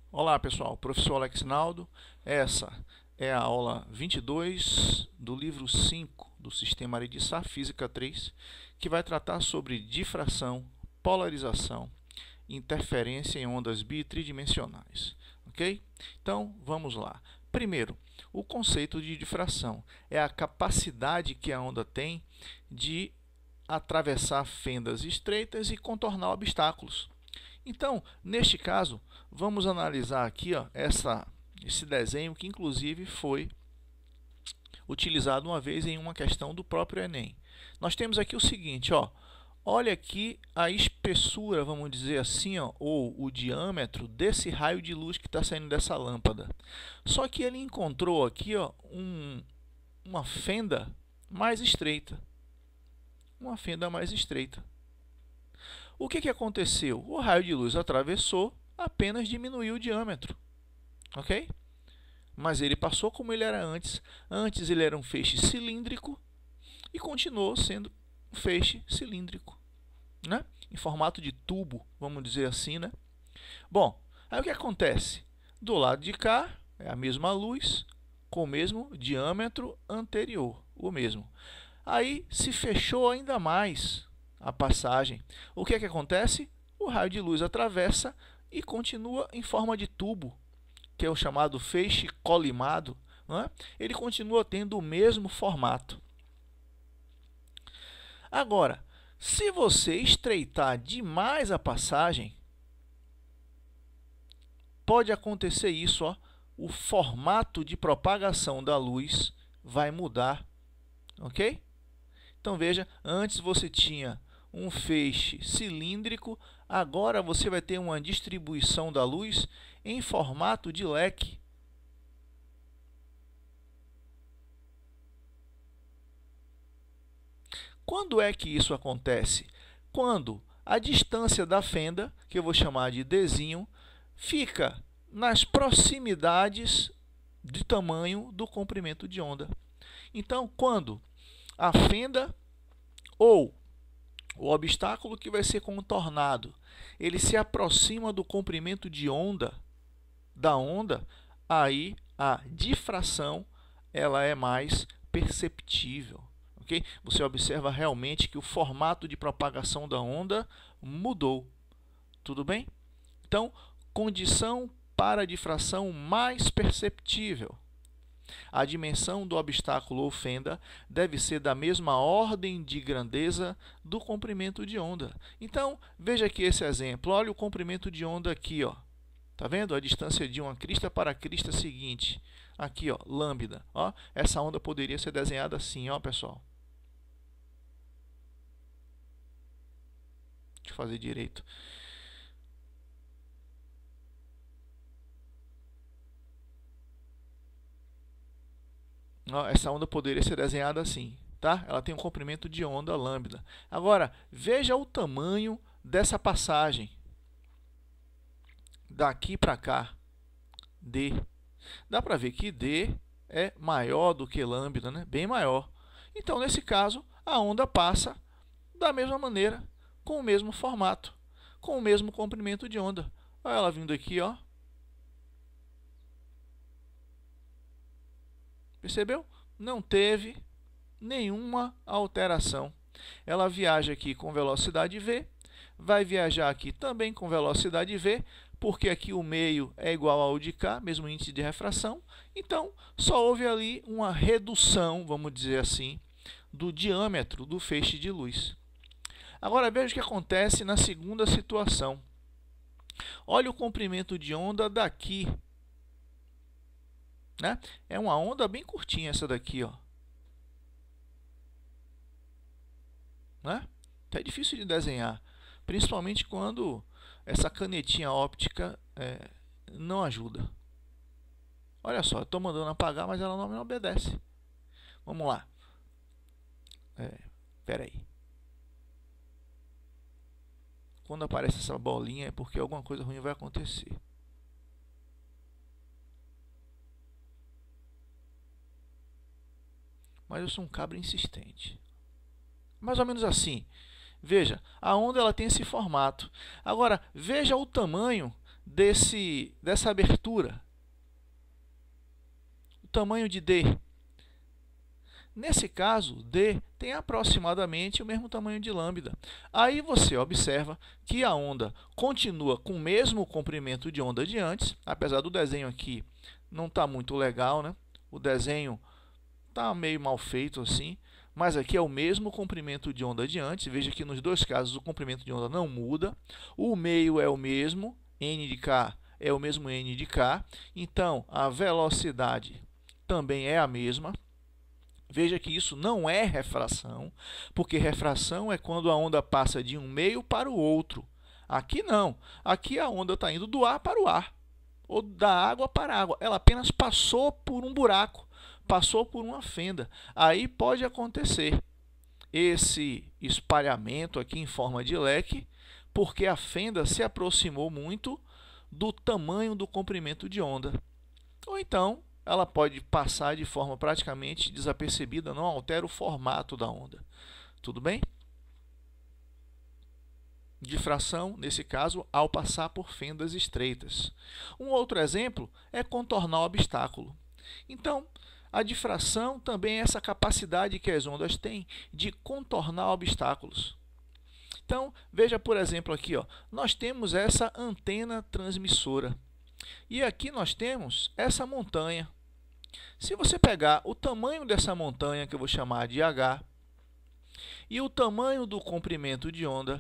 Olá pessoal, professor Alex Naldo. Essa é a aula 22 do livro 5 do Sistema Aridissá, Física 3, que vai tratar sobre difração, polarização, interferência em ondas bitridimensionais. Ok? Então vamos lá. Primeiro, o conceito de difração é a capacidade que a onda tem de atravessar fendas estreitas e contornar obstáculos. Então, neste caso, vamos analisar aqui esse desenho que inclusive foi utilizado uma vez em uma questão do próprio Enem. Nós temos aqui o seguinte, olha aqui a espessura, vamos dizer assim, ou o diâmetro desse raio de luz que está saindo dessa lâmpada. Só que ele encontrou aqui uma fenda mais estreita. Uma fenda mais estreita. O que aconteceu? O raio de luz atravessou, apenas diminuiu o diâmetro. Ok? Mas ele passou como ele era antes. Antes ele era um feixe cilíndrico e continuou sendo um feixe cilíndrico, né? Em formato de tubo, vamos dizer assim, né? Bom, aí o que acontece? Do lado de cá é a mesma luz com o mesmo diâmetro anterior, o mesmo. Aí se fechou ainda mais a passagem. O que acontece? O raio de luz atravessa e continua em forma de tubo, que é o chamado feixe colimado, né? Ele continua tendo o mesmo formato. Agora, se você estreitar demais a passagem, pode acontecer isso, o formato de propagação da luz vai mudar, ok? Então veja, antes você tinha um feixe cilíndrico, agora você vai ter uma distribuição da luz em formato de leque. Quando é que isso acontece? Quando a distância da fenda, que eu vou chamar de Dzinho, fica nas proximidades de tamanho do comprimento de onda. Então, quando a fenda ou o obstáculo que vai ser contornado, ele se aproxima do comprimento de onda da onda, aí a difração ela é mais perceptível. Okay? Você observa realmente que o formato de propagação da onda mudou. Tudo bem? Então, condição para a difração mais perceptível. A dimensão do obstáculo ou fenda deve ser da mesma ordem de grandeza do comprimento de onda. Então, veja aqui esse exemplo. Olha o comprimento de onda aqui. Está vendo? A distância de uma crista para a crista seguinte. Aqui, lambda. Essa onda poderia ser desenhada assim, pessoal. Deixa eu fazer direito. Essa onda poderia ser desenhada assim, tá? Ela tem um comprimento de onda lambda. Agora, veja o tamanho dessa passagem. Daqui para cá, D. Dá para ver que D é maior do que lambda, né? Bem maior. Então, nesse caso, a onda passa da mesma maneira, com o mesmo formato, com o mesmo comprimento de onda. Olha ela vindo aqui, Percebeu? Não teve nenhuma alteração. Ela viaja aqui com velocidade v, vai viajar aqui também com velocidade v, porque aqui o meio é igual ao de cá, mesmo índice de refração. Então, só houve ali uma redução, vamos dizer assim, do diâmetro do feixe de luz. Agora, veja o que acontece na segunda situação. Olha o comprimento de onda daqui. Né? É uma onda bem curtinha essa daqui, né? É difícil de desenhar, principalmente quando essa canetinha óptica não ajuda. Olha só, eu estou mandando apagar, mas ela não me obedece. Vamos lá. Espera aí. Quando aparece essa bolinha é porque alguma coisa ruim vai acontecer. Mas eu sou um cabra insistente. Mais ou menos assim. Veja, a onda ela tem esse formato. Agora, veja o tamanho dessa abertura, o tamanho de D. Nesse caso, D tem aproximadamente o mesmo tamanho de lambda. Aí você observa que a onda continua com o mesmo comprimento de onda de antes, apesar do desenho aqui não está muito legal, né? O desenho está meio mal feito assim, mas aqui é o mesmo comprimento de onda de antes. Veja que nos dois casos o comprimento de onda não muda, o meio é o mesmo, n de k é o mesmo n de k, então a velocidade também é a mesma. Veja que isso não é refração, porque refração é quando a onda passa de um meio para o outro. Aqui não. Aqui a onda está indo do ar para o ar, ou da água para a água. Ela apenas passou por um buraco, passou por uma fenda. Aí pode acontecer esse espalhamento aqui em forma de leque, porque a fenda se aproximou muito do tamanho do comprimento de onda. Ou então, ela pode passar de forma praticamente desapercebida, não altera o formato da onda. Tudo bem? Difração, nesse caso, ao passar por fendas estreitas. Um outro exemplo é contornar o obstáculo. Então, a difração também é essa capacidade que as ondas têm de contornar obstáculos. Então, veja, por exemplo, aqui, ó, nós temos essa antena transmissora. E aqui nós temos essa montanha. Se você pegar o tamanho dessa montanha, que eu vou chamar de H, e o tamanho do comprimento de onda,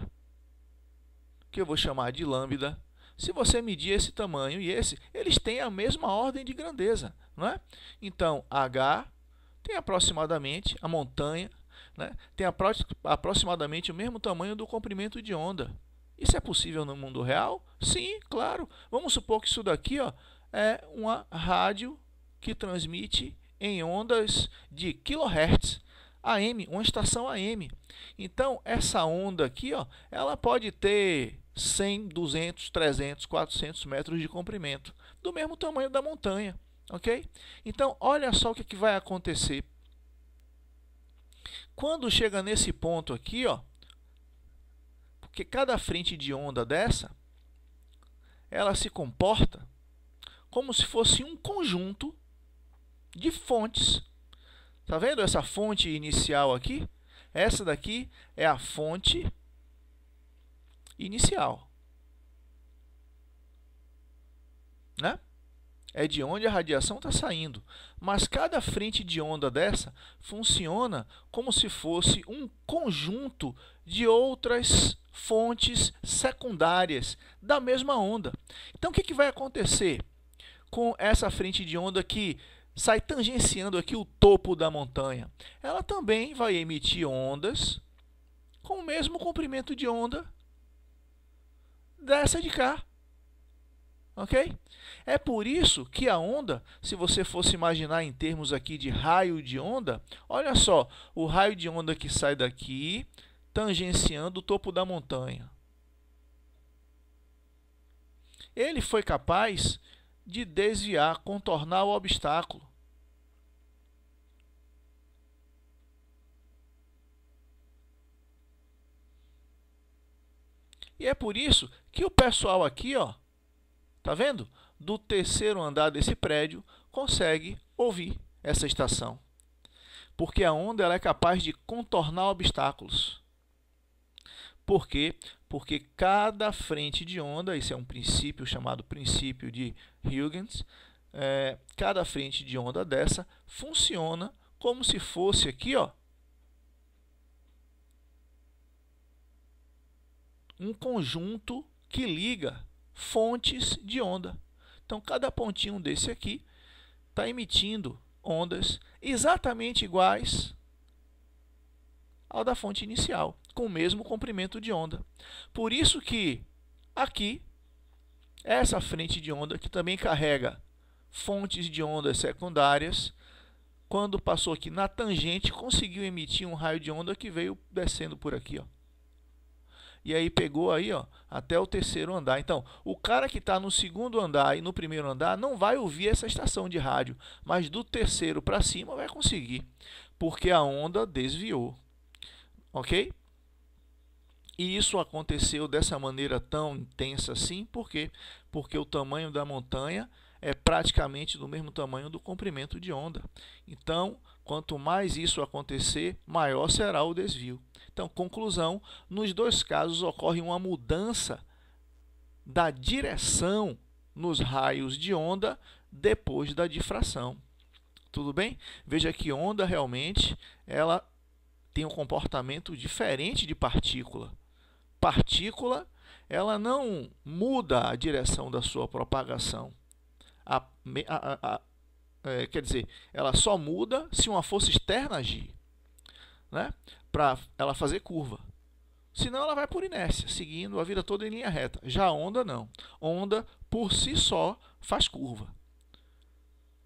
que eu vou chamar de lambda, se você medir esse tamanho e esse, eles têm a mesma ordem de grandeza, não é? Então, H tem aproximadamente, a montanha, né, tem aproximadamente o mesmo tamanho do comprimento de onda. Isso é possível no mundo real? Sim, claro. Vamos supor que isso daqui, ó, é uma rádio que transmite em ondas de kHz, AM, uma estação AM. Então, essa onda aqui, ó, ela pode ter 100, 200, 300, 400 metros de comprimento, do mesmo tamanho da montanha, ok? Então, olha só o que vai acontecer. Quando chega nesse ponto aqui, ó, porque cada frente de onda dessa, ela se comporta como se fosse um conjunto de fontes. Tá vendo essa fonte inicial aqui? Essa daqui é a fonte inicial, né? É de onde a radiação está saindo. Mas cada frente de onda dessa funciona como se fosse um conjunto de outras fontes secundárias da mesma onda. Então, o que vai acontecer com essa frente de onda que sai tangenciando aqui o topo da montanha? Ela também vai emitir ondas com o mesmo comprimento de onda dessa de cá. Ok? É por isso que a onda, se você fosse imaginar em termos aqui de raio de onda, olha só, o raio de onda que sai daqui, tangenciando o topo da montanha. Ele foi capaz de desviar, contornar o obstáculo. E é por isso que o pessoal aqui, ó, tá vendo? Do terceiro andar desse prédio, consegue ouvir essa estação. Porque a onda ela é capaz de contornar obstáculos. Por quê? Porque cada frente de onda, isso é um princípio chamado princípio de Huygens, cada frente de onda dessa funciona como se fosse aqui, ó, um conjunto que liga fontes de onda. Então, cada pontinho desse aqui está emitindo ondas exatamente iguais ao da fonte inicial, com o mesmo comprimento de onda. Por isso que aqui, essa frente de onda, que também carrega fontes de ondas secundárias, quando passou aqui na tangente, conseguiu emitir um raio de onda que veio descendo por aqui, ó. E aí pegou aí, ó, até o terceiro andar. Então, o cara que está no segundo andar e no primeiro andar não vai ouvir essa estação de rádio, mas do terceiro para cima vai conseguir, porque a onda desviou. Ok? E isso aconteceu dessa maneira tão intensa assim, por quê? Porque o tamanho da montanha é praticamente do mesmo tamanho do comprimento de onda. Então, quanto mais isso acontecer, maior será o desvio. Então, conclusão, nos dois casos ocorre uma mudança da direção nos raios de onda depois da difração. Tudo bem? Veja que onda realmente ela tem um comportamento diferente de partícula. Partícula, ela não muda a direção da sua propagação. Quer dizer, ela só muda se uma força externa agir, né? Para ela fazer curva. Senão ela vai por inércia, seguindo a vida toda em linha reta. Já a onda não. Onda, por si só, faz curva,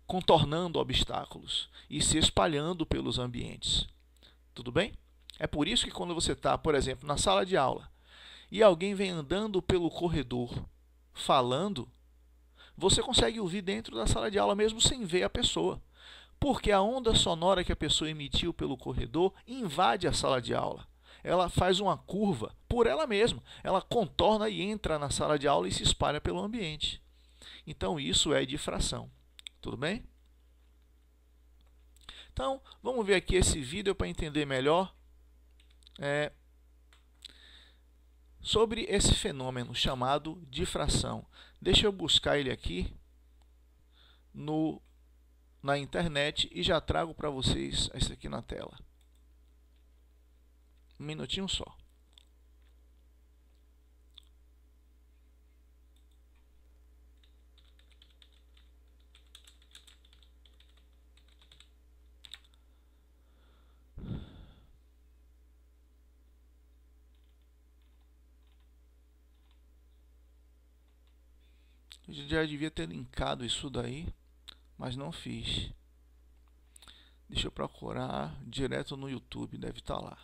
contornando obstáculos e se espalhando pelos ambientes. Tudo bem? É por isso que quando você está, por exemplo, na sala de aula e alguém vem andando pelo corredor falando, você consegue ouvir dentro da sala de aula mesmo sem ver a pessoa. Porque a onda sonora que a pessoa emitiu pelo corredor invade a sala de aula. Ela faz uma curva por ela mesma. Ela contorna e entra na sala de aula e se espalha pelo ambiente. Então, isso é difração. Tudo bem? Então, vamos ver aqui esse vídeo para entender melhor sobre esse fenômeno chamado difração. Deixa eu buscar ele aqui na internet e já trago para vocês isso aqui na tela. Um minutinho só. Eu já devia ter linkado isso daí, mas não fiz. Deixa eu procurar direto no YouTube, deve estar lá.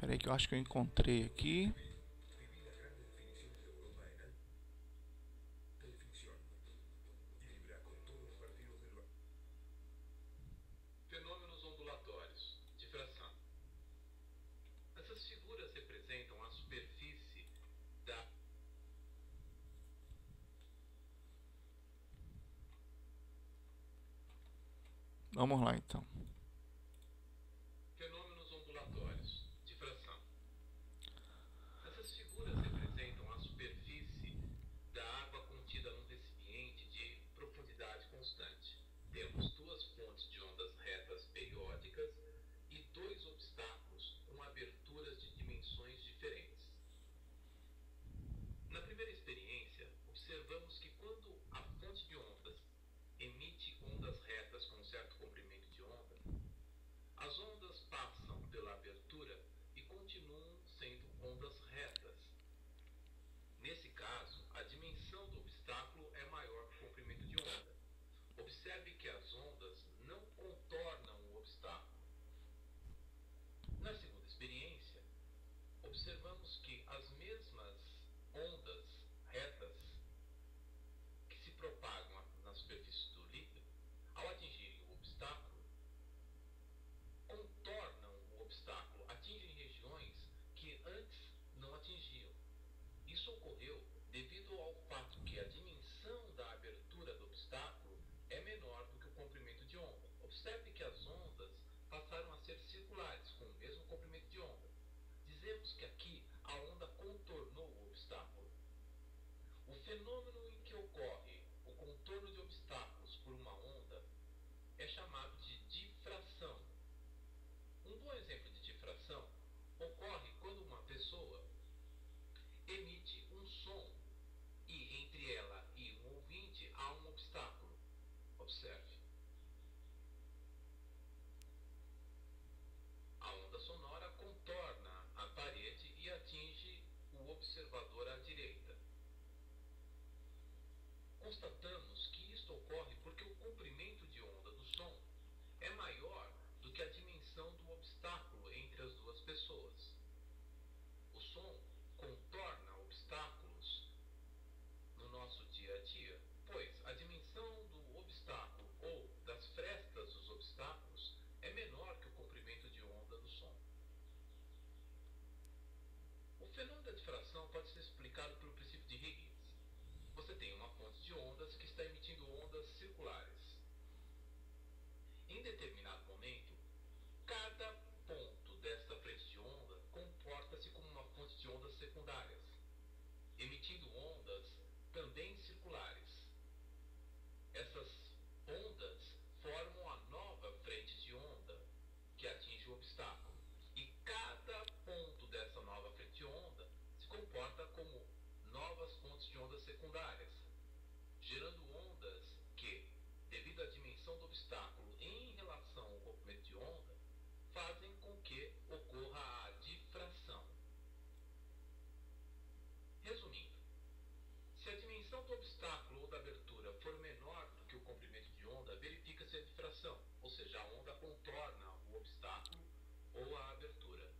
Espera aí que eu acho que eu encontrei aqui. Fenômenos ondulatórios, difração. Essas figuras representam a superfície da... Vamos lá então. Fenômenos ondulatórios, difração. Essas figuras representam a superfície da água contida num recipiente de profundidade Observe que as ondas não contornam o obstáculo. Na segunda experiência, observamos que as mesmas ondas retas que se propagam na superfície do líquido, ao atingirem o obstáculo, contornam o obstáculo, atingem regiões que antes não atingiam. Isso ocorreu devido ao fato que a dimensão da abertura do obstáculo é menor do que o comprimento de onda. Observe que as ondas passaram a ser circulares, com o mesmo comprimento de onda. Dizemos que aqui a onda contornou o obstáculo. O fenômeno em que ocorre o contorno de obstáculos por uma onda é chamado de difração. Um bom exemplo de difração ocorre quando uma pessoa emite um som e entre ela e um ouvinte há um obstáculo. Observe. A onda sonora contorna a parede e atinge o observador à direita. Constatamos que isto ocorre porque o comprimento de onda do som é maior do que a dimensão do obstáculo entre as duas pessoas. O som contorna obstáculos no nosso dia a dia, pois a dimensão do obstáculo ou das frestas dos obstáculos é menor que o comprimento de onda do som. O fenômeno da difração pode ser explicado pelo princípio de Huygens. Você tem uma fonte de ondas que está emitindo ondas circulares. Em determinado momento, cada ponto desta frente de onda comporta-se como uma fonte de ondas secundárias, emitindo ondas também circulares. Essas ondas formam a nova frente de onda que atinge o obstáculo. E cada ponto dessa nova frente de onda se comporta como novas fontes de ondas secundárias, gerando ondas que, devido à dimensão do obstáculo em relação ao comprimento de onda, fazem com que ocorra a difração. Resumindo, se a dimensão do obstáculo ou da abertura for menor do que o comprimento de onda, verifica-se a difração, ou seja, a onda contorna o obstáculo ou a abertura.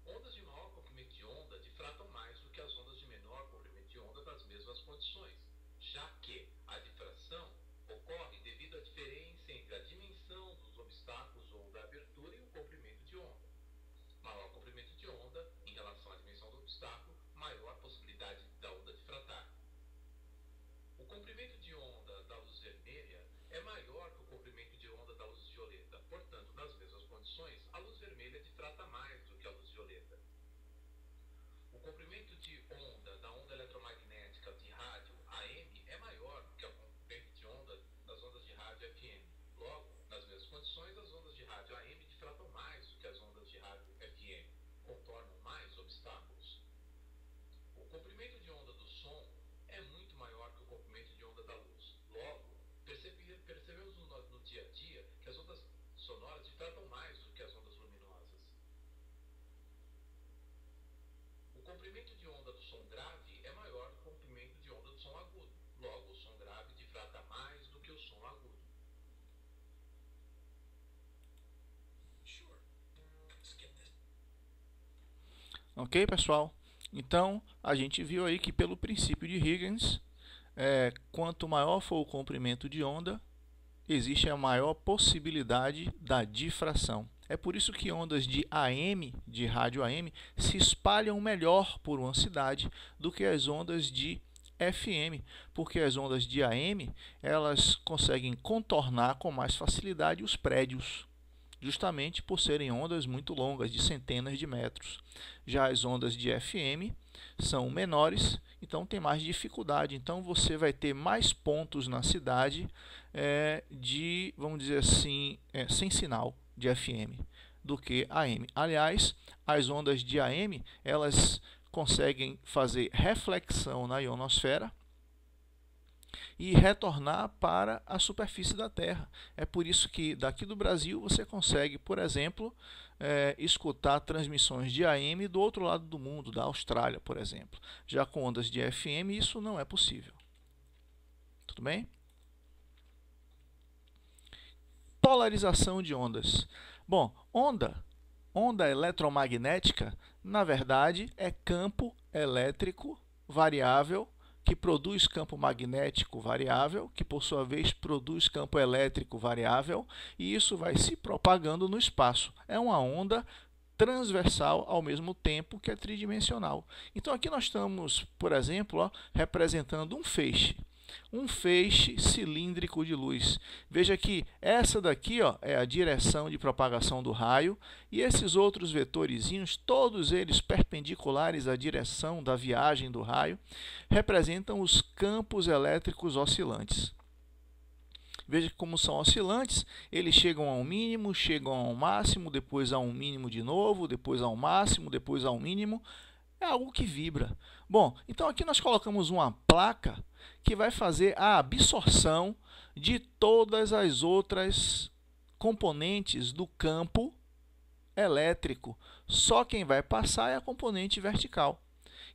Ondas de maior comprimento de onda difratam mais do que as ondas de menor comprimento de onda nas mesmas condições, já que a difração ocorre devido à diferença entre a dimensão dos obstáculos ou da abertura e o comprimento de onda. Maior comprimento de onda em relação à dimensão do obstáculo, maior possibilidade da onda difratar. O comprimento de onda da luz vermelha é maior que o comprimento de onda da luz violeta. Portanto, nas mesmas condições, a luz vermelha difrata mais do que a luz violeta. O comprimento de onda da onda eletromagnética de rádio AM é maior do que o comprimento de onda das ondas de rádio FM. Logo, nas mesmas condições, as ondas de rádio AM difratam mais do que as ondas de rádio FM, contornam mais obstáculos. O comprimento de onda do som é muito maior que o comprimento de onda da luz. Logo, percebemos no dia a dia que as ondas sonoras difratam mais do que as ondas luminosas. O comprimento de onda do som grave é maior que o comprimento de onda do som agudo. Logo, o som grave difrata mais do que o som agudo. Ok, pessoal? Então, a gente viu aí que pelo princípio de Huygens, quanto maior for o comprimento de onda, existe a maior possibilidade da difração. É por isso que ondas de AM, de rádio AM, se espalham melhor por uma cidade do que as ondas de FM, porque as ondas de AM, elas conseguem contornar com mais facilidade os prédios, justamente por serem ondas muito longas, de centenas de metros. Já as ondas de FM são menores, então tem mais dificuldade. Então você vai ter mais pontos na cidade vamos dizer assim, sem sinal de FM do que AM. Aliás, as ondas de AM, elas conseguem fazer reflexão na ionosfera e retornar para a superfície da Terra. É por isso que daqui do Brasil você consegue, por exemplo, escutar transmissões de AM do outro lado do mundo, da Austrália, por exemplo. Já com ondas de FM isso não é possível. Tudo bem? polarização de ondas. Bom, onda eletromagnética, na verdade, é campo elétrico variável que produz campo magnético variável, que por sua vez produz campo elétrico variável, e isso vai se propagando no espaço. É uma onda transversal ao mesmo tempo que é tridimensional. Então aqui nós estamos, por exemplo, representando um feixe cilíndrico de luz. Veja que essa daqui é a direção de propagação do raio, e esses outros vetorizinhos, todos eles perpendiculares à direção da viagem do raio, representam os campos elétricos oscilantes. Veja que como são oscilantes, eles chegam a um mínimo, chegam a um máximo, depois a um mínimo de novo, depois a um máximo, depois a um mínimo. É algo que vibra. Bom, então aqui nós colocamos uma placa que vai fazer a absorção de todas as outras componentes do campo elétrico. Só quem vai passar é a componente vertical.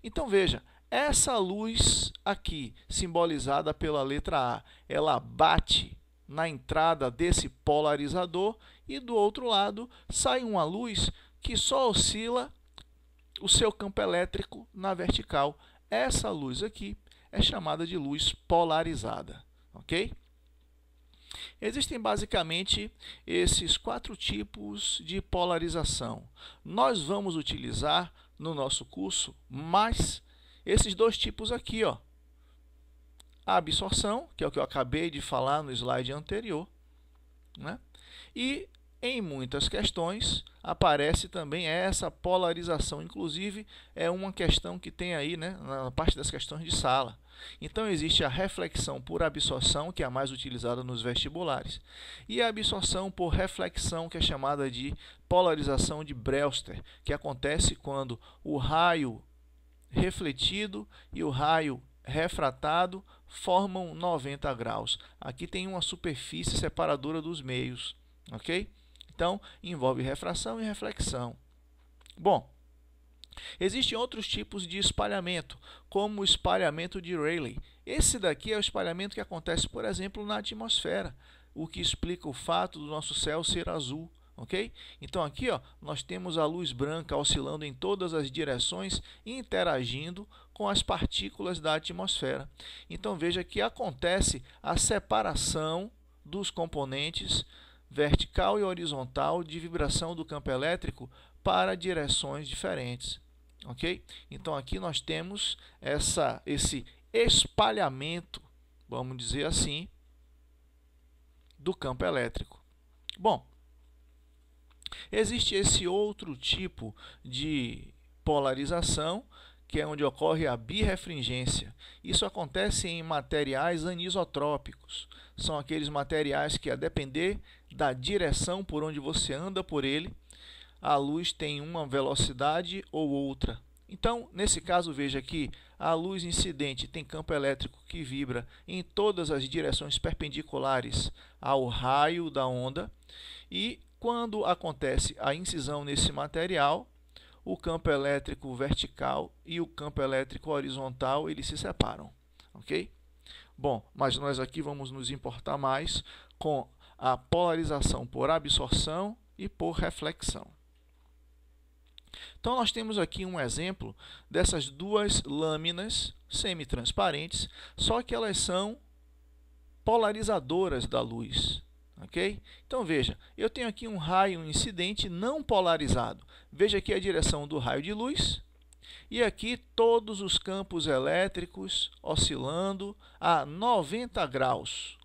Então veja, essa luz aqui, simbolizada pela letra A, ela bate na entrada desse polarizador e do outro lado sai uma luz que só oscila o seu campo elétrico na vertical. Essa luz aqui é chamada de luz polarizada, ok? Existem basicamente esses 4 tipos de polarização. Nós vamos utilizar no nosso curso mais esses 2 tipos aqui, a absorção, que é o que eu acabei de falar no slide anterior, né? E em muitas questões aparece também essa polarização, inclusive é uma questão que tem aí, né, na parte das questões de sala. Então existe a reflexão por absorção, que é a mais utilizada nos vestibulares, e a absorção por reflexão, que é chamada de polarização de Brewster, que acontece quando o raio refletido e o raio refratado formam 90 graus. Aqui tem uma superfície separadora dos meios, ok? Então, envolve refração e reflexão. Bom, existem outros tipos de espalhamento, como o espalhamento de Rayleigh. Esse daqui é o espalhamento que acontece, por exemplo, na atmosfera, o que explica o fato do nosso céu ser azul. Okay? Então aqui nós temos a luz branca oscilando em todas as direções e interagindo com as partículas da atmosfera. Então veja que acontece a separação dos componentes vertical e horizontal de vibração do campo elétrico para direções diferentes. Okay? Então aqui nós temos esse espalhamento, vamos dizer assim, do campo elétrico. Bom, existe esse outro tipo de polarização, que é onde ocorre a birrefringência. Isso acontece em materiais anisotrópicos. São aqueles materiais que, a depender da direção por onde você anda por ele, a luz tem uma velocidade ou outra. Então, nesse caso, veja que a luz incidente tem campo elétrico que vibra em todas as direções perpendiculares ao raio da onda, e quando acontece a incisão nesse material, o campo elétrico vertical e o campo elétrico horizontal eles se separam, ok? Bom, mas nós aqui vamos nos importar mais com a polarização por absorção e por reflexão. Então nós temos aqui um exemplo dessas 2 lâminas semitransparentes, só que elas são polarizadoras da luz. Okay? Então veja, eu tenho aqui um raio incidente não polarizado. Veja aqui a direção do raio de luz e aqui todos os campos elétricos oscilando a 90 graus.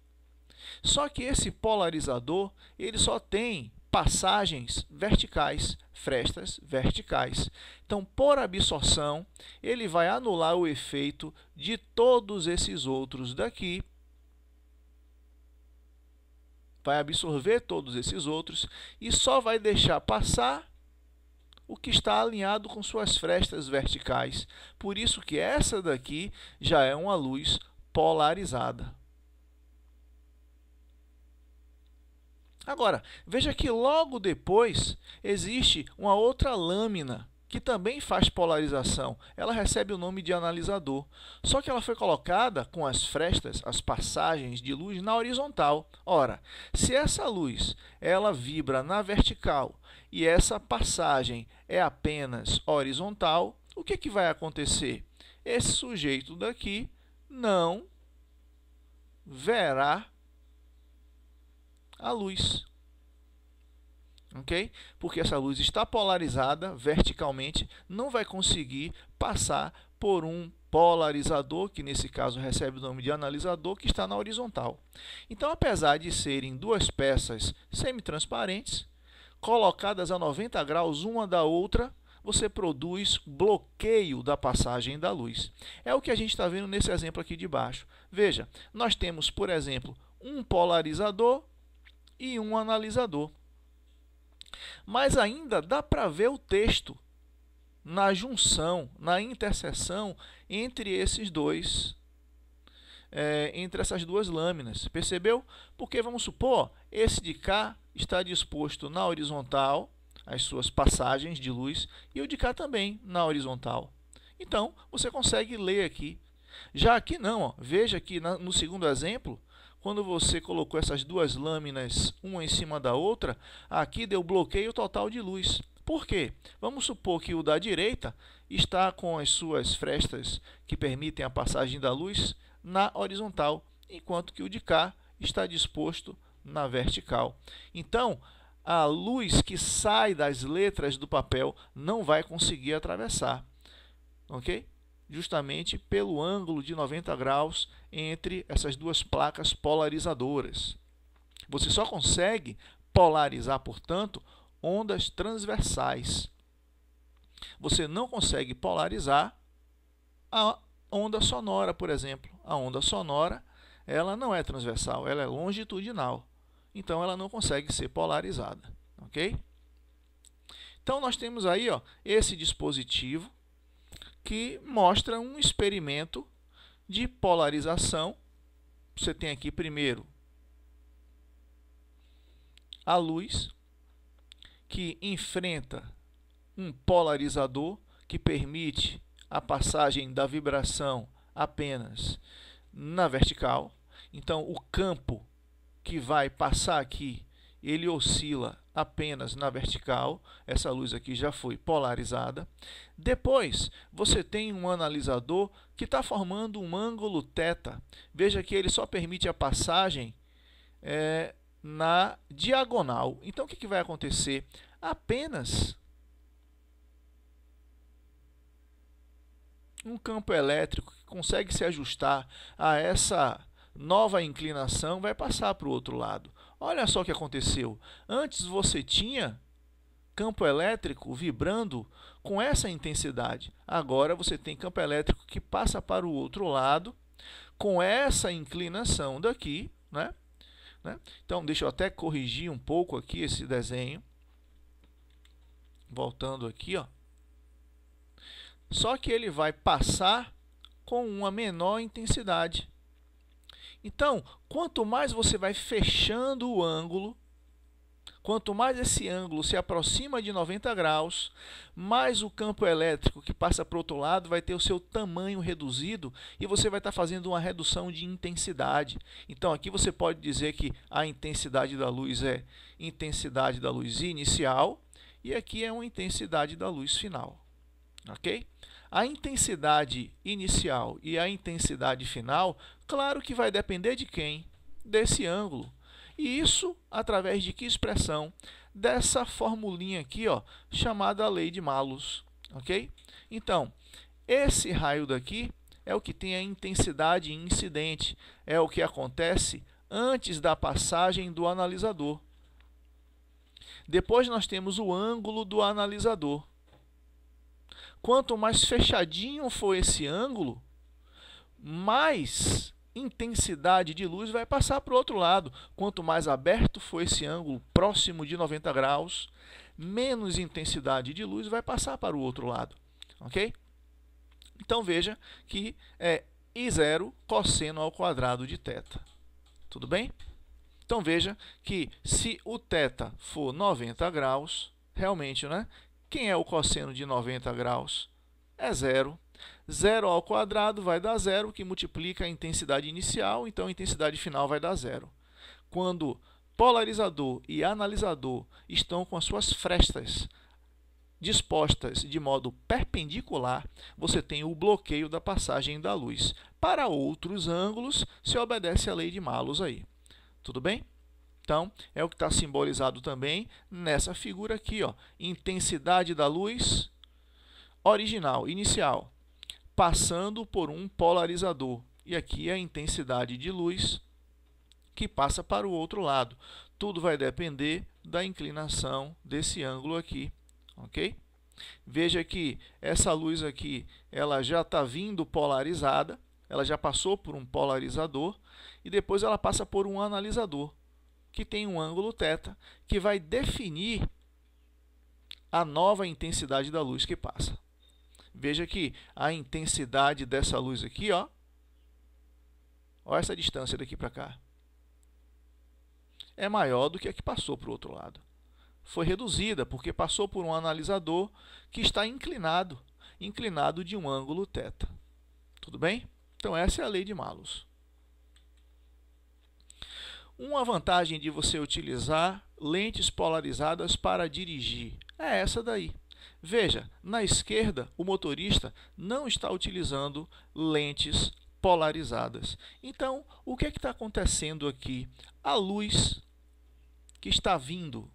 Só que esse polarizador ele só tem passagens verticais, frestas verticais. Então, por absorção, ele vai anular o efeito de todos esses outros daqui, vai absorver todos esses outros e só vai deixar passar o que está alinhado com suas frestas verticais. Por isso que essa daqui já é uma luz polarizada. Agora, veja que logo depois existe uma outra lâmina que também faz polarização. Ela recebe o nome de analisador. Só que ela foi colocada com as frestas, as passagens de luz na horizontal. Ora, se essa luz ela vibra na vertical e essa passagem é apenas horizontal, o que vai acontecer? Esse sujeito daqui não verá a luz. Ok? Porque essa luz está polarizada verticalmente, não vai conseguir passar por um polarizador, que nesse caso recebe o nome de analisador, que está na horizontal. Então, apesar de serem duas peças semitransparentes, colocadas a 90 graus uma da outra, você produz bloqueio da passagem da luz. É o que a gente está vendo nesse exemplo aqui de baixo. Veja, nós temos, por exemplo, um polarizador e um analisador. Mas ainda dá para ver o texto na junção, na interseção entre esses dois, entre essas duas lâminas. Percebeu? Porque vamos supor, esse de cá está disposto na horizontal, as suas passagens de luz, e o de cá também na horizontal. Então, você consegue ler aqui. Já aqui não, ó, veja que no segundo exemplo, quando você colocou essas duas lâminas uma em cima da outra, aqui deu bloqueio total de luz. Por quê? Vamos supor que o da direita está com as suas frestas que permitem a passagem da luz na horizontal, enquanto que o de cá está disposto na vertical. Então, a luz que sai das letras do papel não vai conseguir atravessar. Ok? Justamente pelo ângulo de 90 graus entre essas duas placas polarizadoras. Você só consegue polarizar, portanto, ondas transversais. Você não consegue polarizar a onda sonora, por exemplo. A onda sonora, ela não é transversal, ela é longitudinal. Então, ela não consegue ser polarizada. Ok? Então, nós temos aí esse dispositivo que mostra um experimento de polarização. Você tem aqui primeiro a luz que enfrenta um polarizador que permite a passagem da vibração apenas na vertical. Então, o campo que vai passar aqui, ele oscila apenas na vertical. Essa luz aqui já foi polarizada. Depois, você tem um analisador que está formando um ângulo θ. Veja que ele só permite a passagem na diagonal. Então, o que vai acontecer? Apenas um campo elétrico que consegue se ajustar a essa nova inclinação vai passar para o outro lado. Olha só o que aconteceu. Antes você tinha campo elétrico vibrando com essa intensidade. Agora você tem campo elétrico que passa para o outro lado com essa inclinação daqui, né? Então, deixa eu até corrigir um pouco aqui esse desenho. Voltando aqui, ó. Só que ele vai passar com uma menor intensidade. Então, quanto mais você vai fechando o ângulo, quanto mais esse ângulo se aproxima de 90 graus, mais o campo elétrico que passa para o outro lado vai ter o seu tamanho reduzido e você vai estar fazendo uma redução de intensidade. Então, aqui você pode dizer que a intensidade da luz é intensidade da luz inicial e aqui é uma intensidade da luz final. Ok? A intensidade inicial e a intensidade final, claro que vai depender de quem? Desse ângulo. E isso através de que expressão? Dessa formulinha aqui, ó, chamada lei de Malus. Ok? Então, esse raio daqui é o que tem a intensidade incidente. É o que acontece antes da passagem do analisador. Depois nós temos o ângulo do analisador. Quanto mais fechadinho for esse ângulo, mais intensidade de luz vai passar para o outro lado. Quanto mais aberto for esse ângulo, próximo de 90 graus, menos intensidade de luz vai passar para o outro lado. Ok? Então, veja que é I0 cosseno ao quadrado de θ. Tudo bem? Então, veja que se o θ for 90 graus, realmente, né? Quem é o cosseno de 90 graus? É zero. Zero ao quadrado vai dar zero, que multiplica a intensidade inicial, então a intensidade final vai dar zero. Quando polarizador e analisador estão com as suas frestas dispostas de modo perpendicular, você tem o bloqueio da passagem da luz. Para outros ângulos, se obedece à lei de Malus aí. Tudo bem? Então, é o que está simbolizado também nessa figura aqui, ó. Intensidade da luz original, inicial, passando por um polarizador. E aqui é a intensidade de luz que passa para o outro lado. Tudo vai depender da inclinação desse ângulo aqui, ok? Veja que essa luz aqui, ela já está vindo polarizada, ela já passou por um polarizador e depois ela passa por um analisador, que tem um ângulo θ, que vai definir a nova intensidade da luz que passa. Veja que a intensidade dessa luz aqui, ó, olha essa distância daqui para cá, é maior do que a que passou para o outro lado. Foi reduzida porque passou por um analisador que está inclinado de um ângulo θ. Tudo bem? Então, essa é a lei de Malus. Uma vantagem de você utilizar lentes polarizadas para dirigir é essa daí. Veja, na esquerda, o motorista não está utilizando lentes polarizadas. Então, o que está acontecendo aqui? A luz que está vindo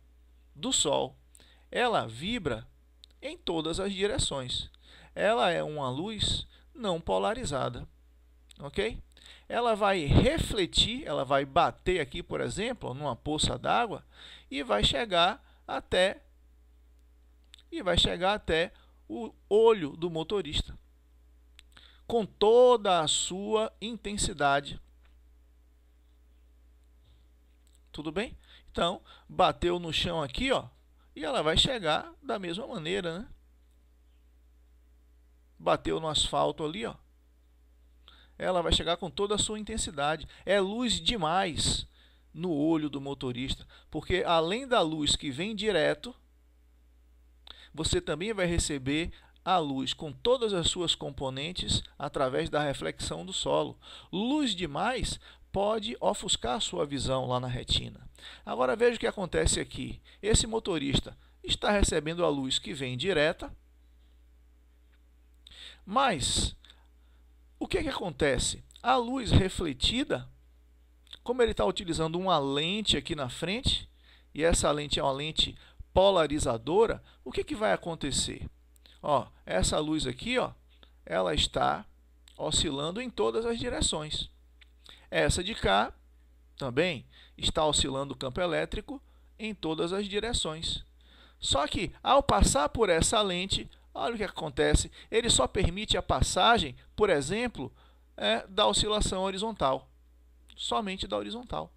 do Sol, ela vibra em todas as direções. Ela é uma luz não polarizada, ok? Ela vai refletir, ela vai bater aqui, por exemplo, numa poça d'água e vai chegar até o olho do motorista, com toda a sua intensidade. Tudo bem? Então, bateu no chão aqui, ó, e ela vai chegar da mesma maneira, né? Bateu no asfalto ali, ó. Ela vai chegar com toda a sua intensidade. É luz demais no olho do motorista, porque além da luz que vem direto, você também vai receber a luz com todas as suas componentes através da reflexão do solo. Luz demais pode ofuscar a sua visão lá na retina. Agora veja o que acontece aqui. Esse motorista está recebendo a luz que vem direta, mas o que acontece? A luz refletida, como ele está utilizando uma lente aqui na frente, e essa lente é uma lente polarizadora, o que vai acontecer? Ó, essa luz aqui, ó, ela está oscilando em todas as direções. Essa de cá também está oscilando o campo elétrico em todas as direções. Só que, ao passar por essa lente, olha o que acontece. Ele só permite a passagem, por exemplo, da oscilação horizontal. Somente da horizontal.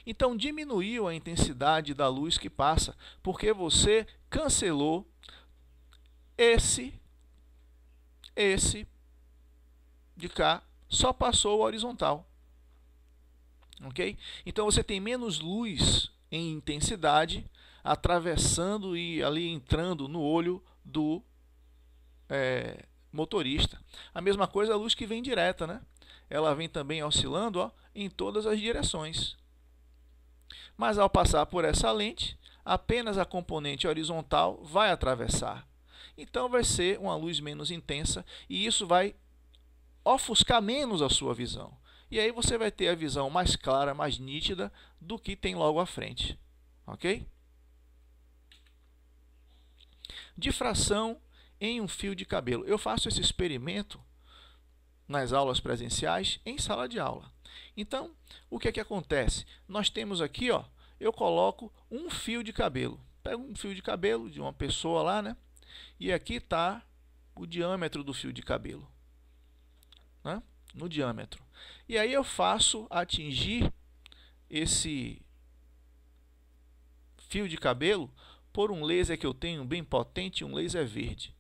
Então, diminuiu a intensidade da luz que passa, porque você cancelou esse de cá, só passou o horizontal. Ok? Então, você tem menos luz em intensidade atravessando e ali entrando no olho do motorista. A mesma coisa a luz que vem direta, né? Ela vem também oscilando, ó, em todas as direções. Mas ao passar por essa lente, apenas a componente horizontal vai atravessar. Então vai ser uma luz menos intensa e isso vai ofuscar menos a sua visão. E aí você vai ter a visão mais clara, mais nítida do que tem logo à frente. Ok? Difração em um fio de cabelo. Eu faço esse experimento nas aulas presenciais em sala de aula. Então, o que acontece? Nós temos aqui, ó, eu coloco um fio de cabelo. Pego um fio de cabelo de uma pessoa lá, né? E aqui está o diâmetro do fio de cabelo, né? No diâmetro. E aí eu faço atingir esse fio de cabelo por um laser que eu tenho bem potente, um laser verde.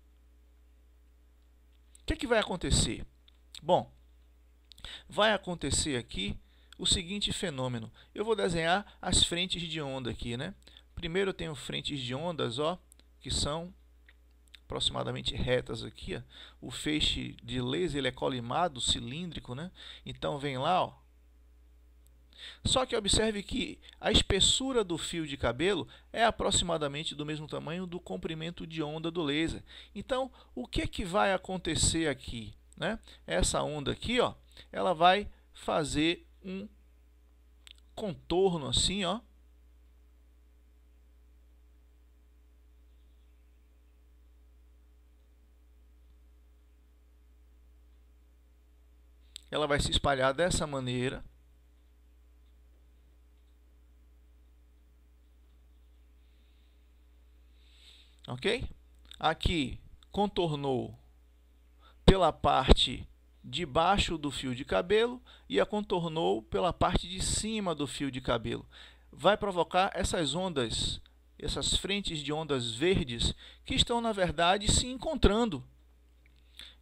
O que vai acontecer? Bom, vai acontecer aqui o seguinte fenômeno. Eu vou desenhar as frentes de onda aqui, né? Primeiro eu tenho frentes de ondas, ó, que são aproximadamente retas aqui, ó. O feixe de laser ele é colimado, cilíndrico, né? Então vem lá, ó. Só que observe que a espessura do fio de cabelo é aproximadamente do mesmo tamanho do comprimento de onda do laser. Então, o que é que vai acontecer aqui, né? Essa onda aqui, ó, ela vai fazer um contorno assim, ó. Ela vai se espalhar dessa maneira. Ok? Aqui contornou pela parte de baixo do fio de cabelo e a contornou pela parte de cima do fio de cabelo. Vai provocar essas ondas, essas frentes de ondas verdes que estão, na verdade, se encontrando.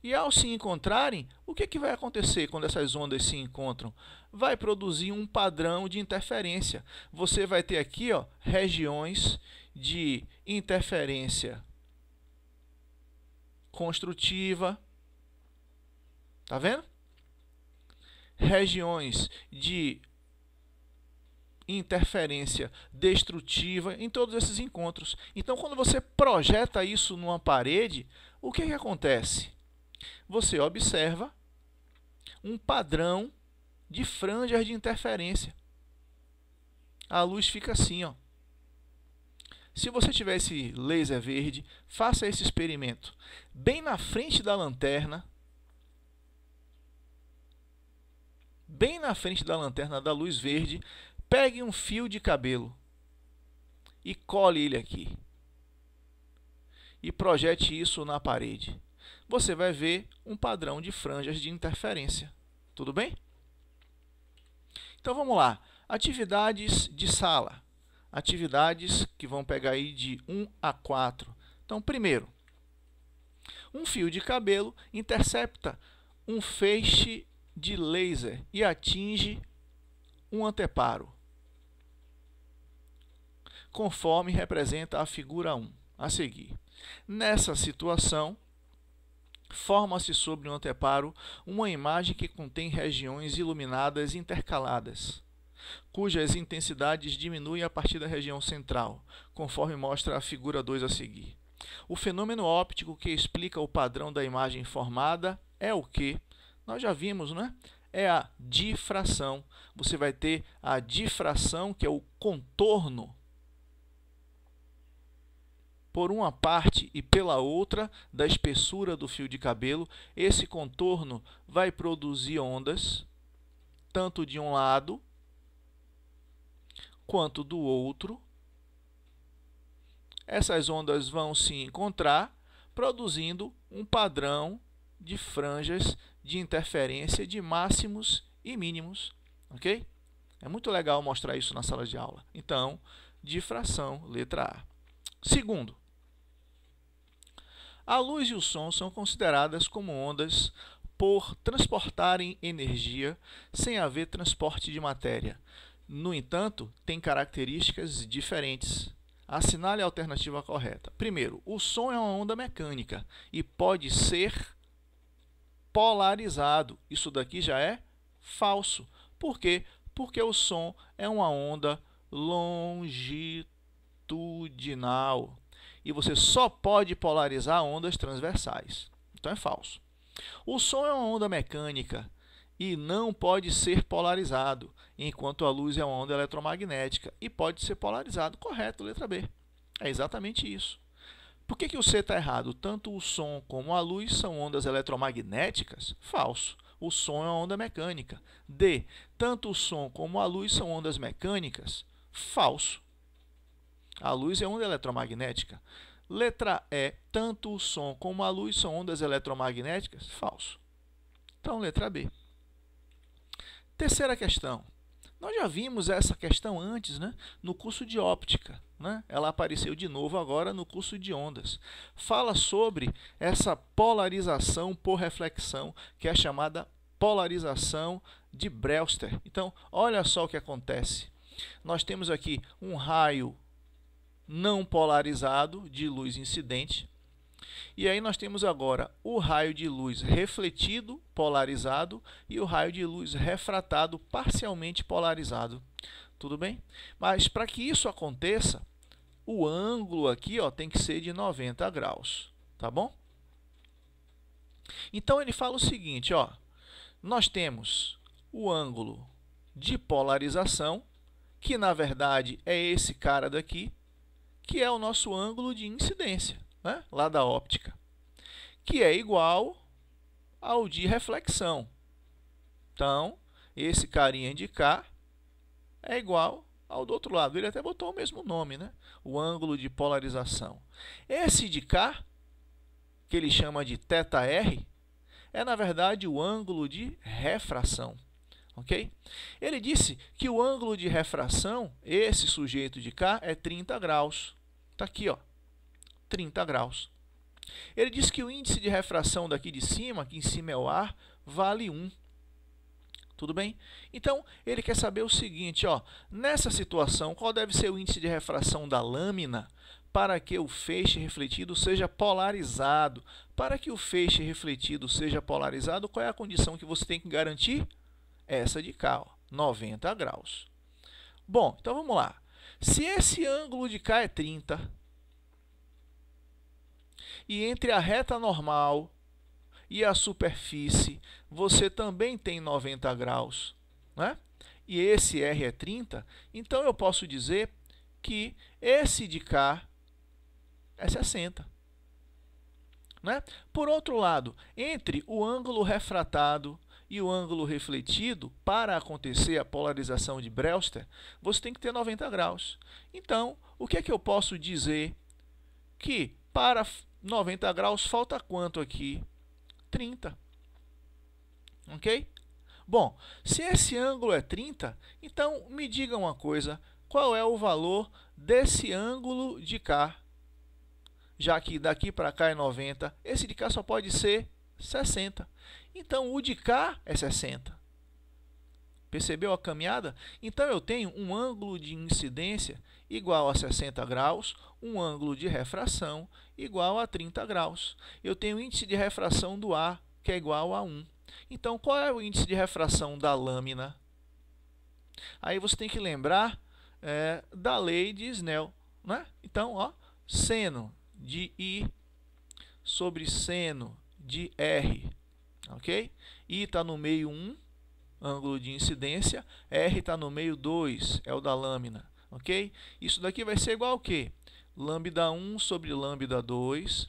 E ao se encontrarem, o que vai acontecer quando essas ondas se encontram? Vai produzir um padrão de interferência. Você vai ter aqui, ó, regiões de interferência construtiva. Tá vendo? Regiões de interferência destrutiva em todos esses encontros. Então, quando você projeta isso numa parede, o que acontece? Você observa um padrão de franjas de interferência. A luz fica assim, ó. Se você tiver esse laser verde, faça esse experimento. Bem na frente da lanterna, da luz verde, pegue um fio de cabelo e cole ele aqui. E projete isso na parede. Você vai ver um padrão de franjas de interferência. Tudo bem? Então vamos lá. Atividades de sala. Atividades que vão pegar aí de 1 a 4. Então, primeiro, um fio de cabelo intercepta um feixe de laser e atinge um anteparo, conforme representa a figura 1 a seguir. Nessa situação, forma-se sobre o anteparo uma imagem que contém regiões iluminadas intercaladas, cujas intensidades diminuem a partir da região central, conforme mostra a figura 2 a seguir. O fenômeno óptico que explica o padrão da imagem formada é o que? Nós já vimos, né? É a difração. Você vai ter a difração, que é o contorno por uma parte e pela outra da espessura do fio de cabelo. Esse contorno vai produzir ondas, tanto de um lado quanto do outro. Essas ondas vão se encontrar, produzindo um padrão de franjas de interferência de máximos e mínimos. Ok? É muito legal mostrar isso na sala de aula. Então, difração, letra A. Segundo, a luz e o som são consideradas como ondas por transportarem energia sem haver transporte de matéria. No entanto, têm características diferentes. Assinale a alternativa correta. Primeiro, o som é uma onda mecânica e pode ser polarizado. Isso daqui já é falso. Por quê? Porque o som é uma onda longitudinal e você só pode polarizar ondas transversais. Então é falso. O som é uma onda mecânica e não pode ser polarizado, enquanto a luz é uma onda eletromagnética e pode ser polarizado. Correto, letra B. É exatamente isso. Por que o C está errado? Tanto o som como a luz são ondas eletromagnéticas? Falso. O som é uma onda mecânica. D. Tanto o som como a luz são ondas mecânicas? Falso. A luz é onda eletromagnética. Letra E. Tanto o som como a luz são ondas eletromagnéticas? Falso. Então, letra B. Terceira questão. Nós já vimos essa questão antes, né? No curso de óptica, né? Ela apareceu de novo agora no curso de ondas. Fala sobre essa polarização por reflexão, que é chamada polarização de Brewster. Então, olha só o que acontece. Nós temos aqui um raio não polarizado de luz incidente E aí nós temos agora o raio de luz refletido, polarizado, e o raio de luz refratado, parcialmente polarizado. Tudo bem? Mas para que isso aconteça, o ângulo aqui, ó, tem que ser de 90 graus. Tá bom? Então ele fala o seguinte, ó, nós temos o ângulo de polarização, que na verdade é esse cara daqui, que é o nosso ângulo de incidência, né, lá da óptica, que é igual ao de reflexão. Então, esse carinha de cá é igual ao do outro lado. Ele até botou o mesmo nome, né? O ângulo de polarização. Esse de cá, que ele chama de θr, é na verdade o ângulo de refração. Ok? Ele disse que o ângulo de refração, esse sujeito de cá, é 30 graus. Está aqui, ó, 30 graus. Ele disse que o índice de refração daqui de cima, aqui em cima é o ar, vale 1. Tudo bem? Então, ele quer saber o seguinte, ó, nessa situação, qual deve ser o índice de refração da lâmina para que o feixe refletido seja polarizado? Para que o feixe refletido seja polarizado, qual é a condição que você tem que garantir? Essa de cá, ó, 90 graus. Bom, então vamos lá. Se esse ângulo de cá é 30, e entre a reta normal e a superfície você também tem 90 graus, né? E esse R é 30, então eu posso dizer que esse de cá é 60. Né? Por outro lado, entre o ângulo refratado e o ângulo refletido, para acontecer a polarização de Brewster, você tem que ter 90 graus. Então, o que é que eu posso dizer? Que para 90 graus falta quanto aqui? 30. Ok? Bom, se esse ângulo é 30, então me diga uma coisa, qual é o valor desse ângulo de cá? Já que daqui para cá é 90, esse de cá só pode ser 60. Então, o de cá é 60. Percebeu a caminhada? Então, eu tenho um ângulo de incidência igual a 60 graus, um ângulo de refração igual a 30 graus. Eu tenho o índice de refração do ar, que é igual a 1. Então, qual é o índice de refração da lâmina? Aí você tem que lembrar da lei de Snell, né? Então, ó, seno de I sobre seno de R, ok? I está no meio 1, ângulo de incidência, R está no meio 2, é o da lâmina, ok? Isso daqui vai ser igual ao quê? Lambda 1 sobre lambda 2,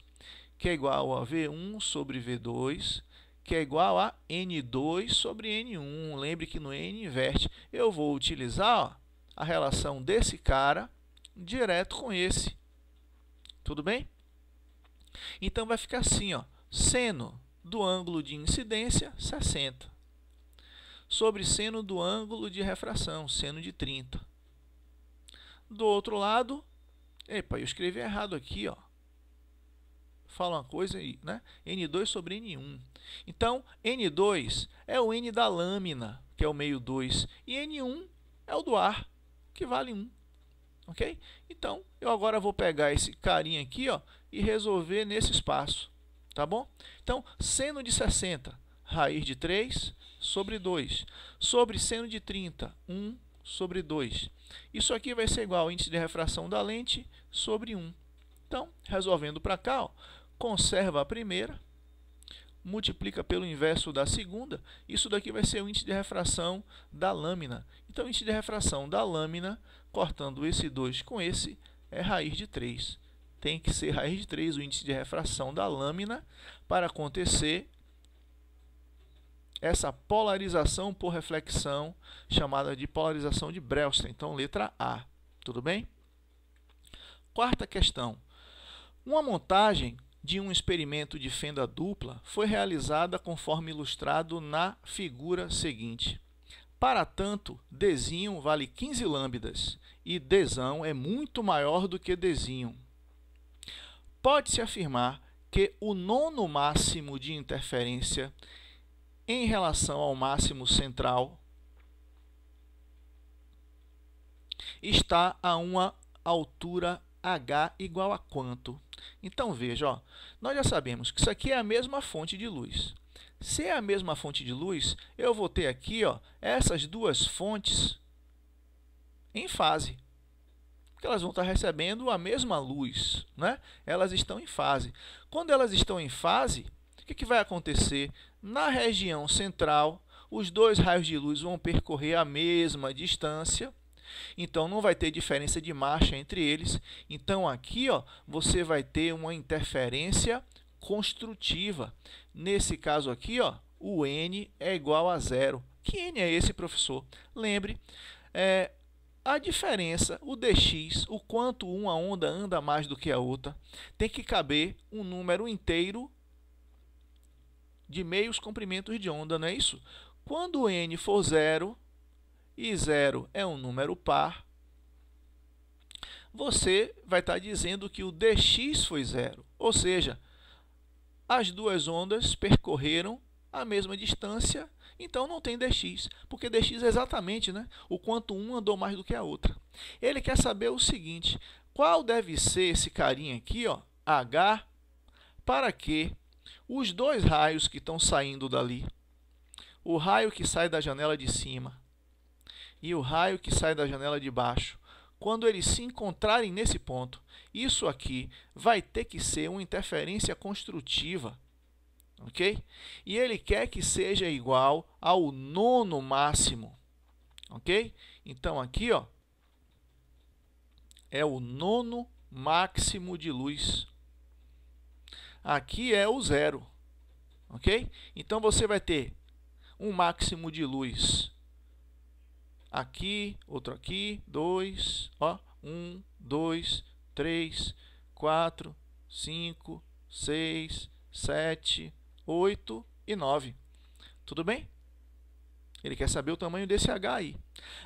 que é igual a V1 sobre V2, que é igual a N2 sobre N1. Lembre que no N inverte. Eu vou utilizar, ó, a relação desse cara direto com esse. Tudo bem? Então, vai ficar assim, ó, seno do ângulo de incidência, 60, sobre seno do ângulo de refração, seno de 30. Do outro lado, epa, eu escrevi errado aqui, ó. Fala uma coisa aí, né? N2 sobre N1. Então, N2 é o N da lâmina, que é o meio 2, e N1 é o do ar, que vale 1. Ok? Então, eu agora vou pegar esse carinha aqui, ó, e resolver nesse espaço. Tá bom? Então, seno de 60, raiz de 3 sobre 2. Sobre seno de 30, 1 sobre 2. Isso aqui vai ser igual ao índice de refração da lente sobre 1. Então, resolvendo para cá, ó, conserva a primeira, multiplica pelo inverso da segunda. Isso daqui vai ser o índice de refração da lâmina. Então, o índice de refração da lâmina, cortando esse 2 com esse, é raiz de 3. Tem que ser raiz de 3 o índice de refração da lâmina para acontecer essa polarização por reflexão, chamada de polarização de Brewster. Então, letra A. Tudo bem? Quarta questão. Uma montagem de um experimento de fenda dupla foi realizada conforme ilustrado na figura seguinte. Para tanto, Dzinho vale 15 lambdas e Dzão é muito maior do que Dzinho. Pode-se afirmar que o nono máximo de interferência em relação ao máximo central está a uma altura H igual a quanto? Então, veja, ó, nós já sabemos que isso aqui é a mesma fonte de luz. Se é a mesma fonte de luz, eu vou ter aqui, ó, essas duas fontes em fase. Porque elas vão estar recebendo a mesma luz, né? Elas estão em fase. Quando elas estão em fase, o que vai acontecer? Na região central, os dois raios de luz vão percorrer a mesma distância. Então, não vai ter diferença de marcha entre eles. Então, aqui, ó, você vai ter uma interferência construtiva. Nesse caso aqui, ó, o N é igual a 0. Que N é esse, professor? Lembre, a diferença, o dx, o quanto uma onda anda mais do que a outra, tem que caber um número inteiro de meios comprimentos de onda, não é isso? Quando o N for 0, e 0 é um número par, você vai estar dizendo que o dx foi 0. Ou seja, as duas ondas percorreram a mesma distância, então não tem dx, porque dx é exatamente, né, o quanto uma andou mais do que a outra. Ele quer saber o seguinte, qual deve ser esse carinha aqui, ó, H, para que os dois raios que estão saindo dali, o raio que sai da janela de cima e o raio que sai da janela de baixo, quando eles se encontrarem nesse ponto, isso aqui vai ter que ser uma interferência construtiva, ok? E ele quer que seja igual ao nono máximo, ok? Então, aqui, ó, é o nono máximo de luz. Aqui é o 0, ok? Então, você vai ter um máximo de luz aqui, outro aqui, 2, ó, 1, 2, 3, 4, 5, 6, 7, 8 e 9. Tudo bem? Ele quer saber o tamanho desse H aí.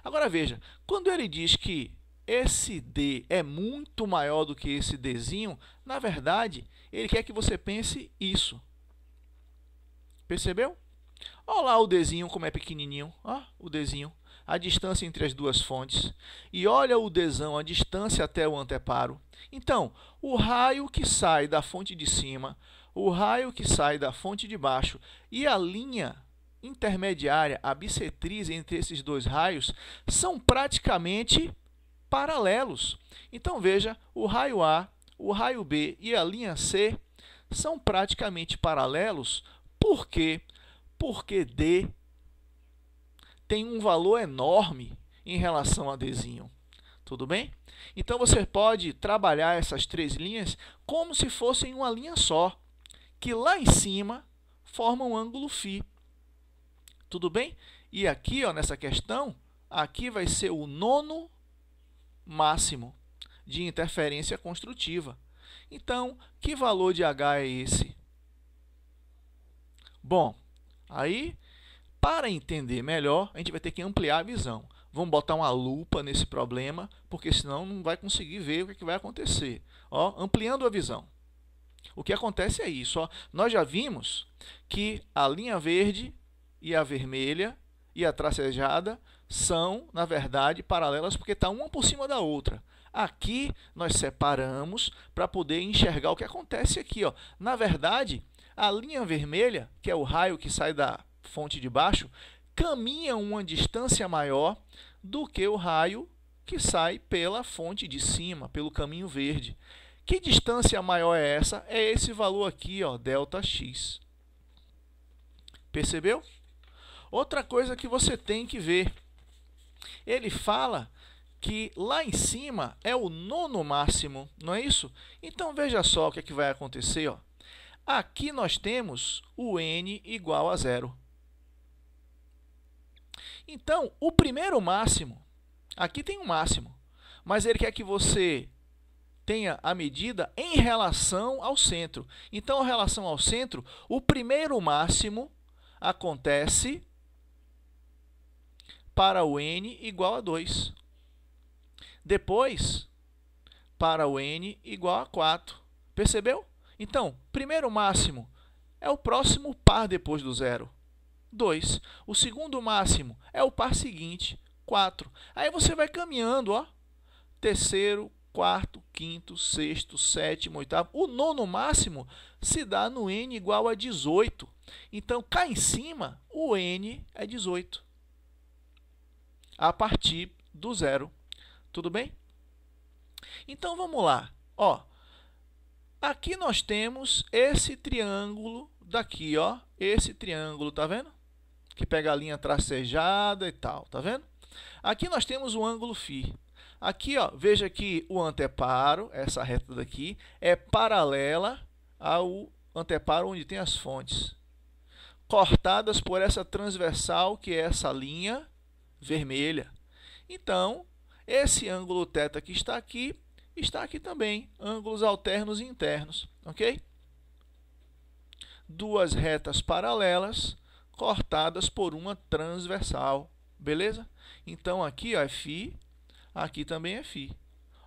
Agora, veja, quando ele diz que esse D é muito maior do que esse Dzinho, na verdade, ele quer que você pense isso. Percebeu? Olha lá o Dzinho como é pequenininho, ó, o Dzinho, a distância entre as duas fontes. E olha o Dzão, a distância até o anteparo. Então, o raio que sai da fonte de cima, o raio que sai da fonte de baixo e a linha intermediária, a bissetriz entre esses dois raios, são praticamente paralelos. Então, veja, o raio A, o raio B e a linha C são praticamente paralelos. Por quê? Porque D tem um valor enorme em relação a Dzinho. Tudo bem? Então, você pode trabalhar essas três linhas como se fossem uma linha só, que lá em cima forma um ângulo φ. Tudo bem? E aqui, ó, nessa questão, aqui vai ser o nono máximo de interferência construtiva. Então, que valor de H é esse? Bom, aí, para entender melhor, a gente vai ter que ampliar a visão. Vamos botar uma lupa nesse problema, porque senão não vai conseguir ver o que vai acontecer. Ó, ampliando a visão. O que acontece é isso. Ó. Nós já vimos que a linha verde e a vermelha e a tracejada são, na verdade, paralelas porque está uma por cima da outra. Aqui nós separamos para poder enxergar o que acontece aqui. Ó. Na verdade, a linha vermelha, que é o raio que sai da fonte de baixo, caminha uma distância maior do que o raio que sai pela fonte de cima, pelo caminho verde. Que distância maior é essa? É esse valor aqui, ó, ΔX. Percebeu? Outra coisa que você tem que ver. Ele fala que lá em cima é o nono máximo, não é isso? Então, veja só o que vai acontecer. Ó. Aqui nós temos o N igual a 0. Então, o primeiro máximo, aqui tem um máximo, mas ele quer que você tenha a medida em relação ao centro. Então, em relação ao centro, o primeiro máximo acontece para o N igual a 2. Depois, para o N igual a 4. Percebeu? Então, primeiro máximo é o próximo par depois do 0. 2. O segundo máximo é o par seguinte, 4. Aí você vai caminhando, ó. Terceiro, quarto, quinto, sexto, sétimo, oitavo. O nono máximo se dá no n igual a 18. Então, cá em cima, o n é 18. A partir do zero. Tudo bem? Então, vamos lá. Ó, aqui nós temos esse triângulo daqui, ó. Esse triângulo, tá vendo? Que pega a linha tracejada e tal, tá vendo? Aqui nós temos o ângulo φ. Aqui, ó, veja que o anteparo, essa reta daqui, é paralela ao anteparo onde tem as fontes, cortadas por essa transversal, que é essa linha vermelha. Então, esse ângulo θ que está aqui também, ângulos alternos e internos, ok? Duas retas paralelas cortadas por uma transversal, beleza? Então, aqui ó, é φ, aqui também é φ.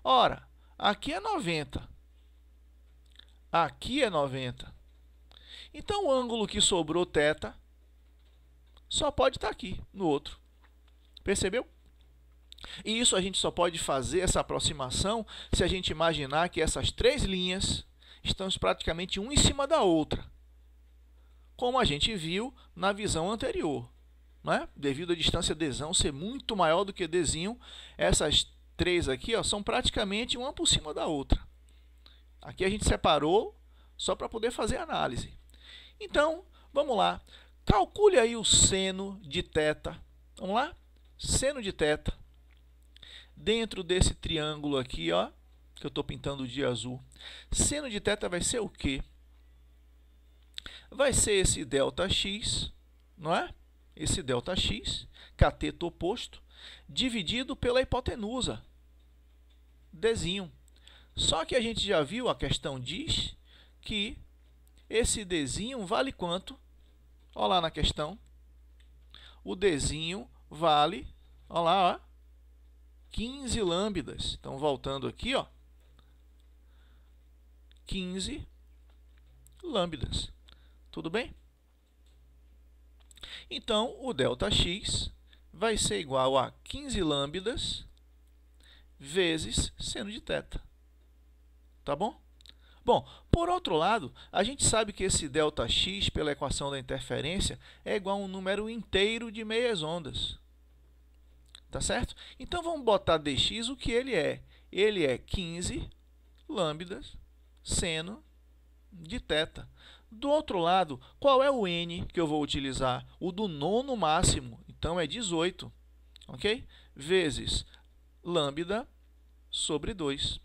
Ora, aqui é 90, aqui é 90. Então, o ângulo que sobrou θ só pode estar aqui, no outro. Percebeu? E isso a gente só pode fazer essa aproximação se a gente imaginar que essas três linhas estão praticamente uma em cima da outra, como a gente viu na visão anterior, né? Devido à distância dzão ser muito maior do que dzinho, essas três aqui ó, são praticamente uma por cima da outra. Aqui a gente separou só para poder fazer a análise. Então, vamos lá. Calcule aí o seno de θ. Vamos lá? Seno de θ. Dentro desse triângulo aqui, ó, que eu estou pintando de azul. Seno de θ vai ser o quê? Vai ser esse ΔX, não é? Esse ΔX, cateto oposto, dividido pela hipotenusa, dzinho. Só que a gente já viu, a questão diz que esse dzinho vale quanto? Olha lá na questão. O dzinho vale, olha lá, ó, 15 lambdas. Então, voltando aqui, ó, 15 lambdas. Tudo bem? Então, o ΔX vai ser igual a 15 lambdas vezes seno de θ. Tá bom? Bom, por outro lado, a gente sabe que esse ΔX, pela equação da interferência, é igual a um número inteiro de meias ondas. Tá certo? Então, vamos botar dx o que ele é. Ele é 15 lambdas seno de θ. Do outro lado, qual é o n que eu vou utilizar? O do nono máximo. Então, é 18. Ok? Vezes lambda sobre 2.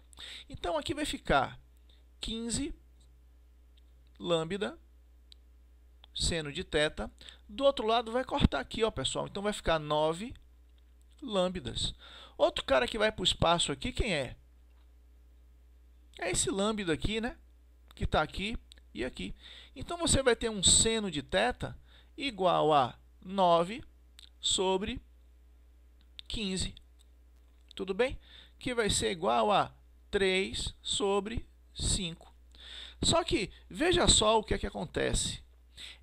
Então, aqui vai ficar 15 lambda seno de θ. Do outro lado, vai cortar aqui, ó, pessoal. Então, vai ficar 9 lambdas. Outro cara que vai para o espaço aqui, quem é? É esse lambda aqui, né? Que está aqui e aqui. Então, você vai ter um seno de θ igual a 9 sobre 15. Tudo bem? Que vai ser igual a 3 sobre 5. Só que, veja só o que é que acontece.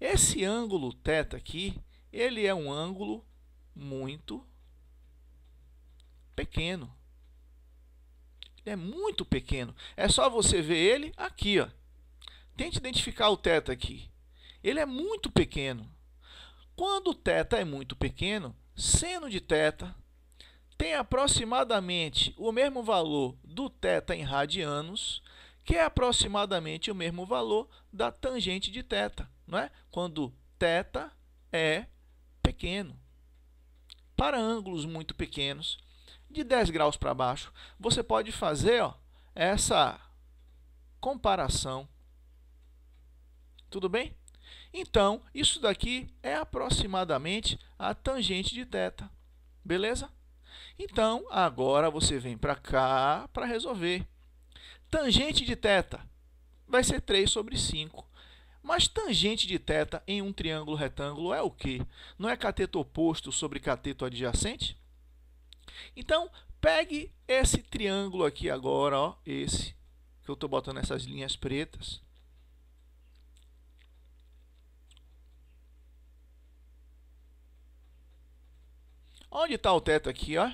Esse ângulo θ aqui, ele é um ângulo muito pequeno. Ele é muito pequeno. É só você ver ele aqui, ó. Tente identificar o θ aqui. Ele é muito pequeno. Quando o θ é muito pequeno, seno de θ tem aproximadamente o mesmo valor do θ em radianos, que é aproximadamente o mesmo valor da tangente de θ, não é? Quando θ é pequeno. Para ângulos muito pequenos, de 10 graus para baixo, você pode fazer, ó, essa comparação. Tudo bem? Então, isso daqui é aproximadamente a tangente de θ. Beleza? Então, agora você vem para cá para resolver. Tangente de θ vai ser 3 sobre 5. Mas tangente de θ em um triângulo retângulo é o quê? Não é cateto oposto sobre cateto adjacente? Então, pegue esse triângulo aqui agora, ó, esse, que eu estou botando essas linhas pretas. Onde está o θ aqui, ó?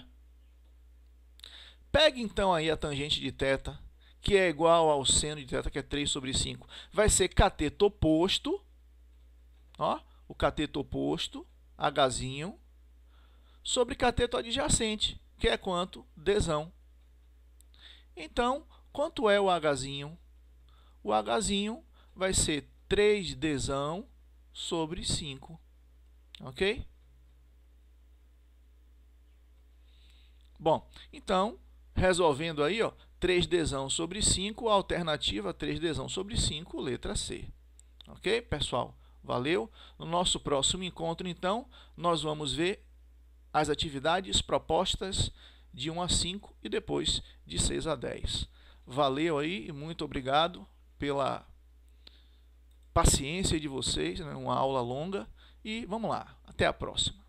Pegue então aí a tangente de θ, que é igual ao seno de θ, que é 3 sobre 5. Vai ser cateto oposto, ó, o cateto oposto, Hzinho, sobre cateto adjacente, que é quanto? Dzão. Então, quanto é o Hzinho? O Hzinho vai ser 3Dzão sobre 5. Ok? Bom, então, resolvendo aí, ó, 3Dzão sobre 5, alternativa 3Dzão sobre 5, letra C. Ok, pessoal? Valeu? No nosso próximo encontro, então, nós vamos ver as atividades propostas de 1 a 5 e depois de 6 a 10. Valeu aí e muito obrigado pela paciência de vocês, né? Uma aula longa. E vamos lá, até a próxima.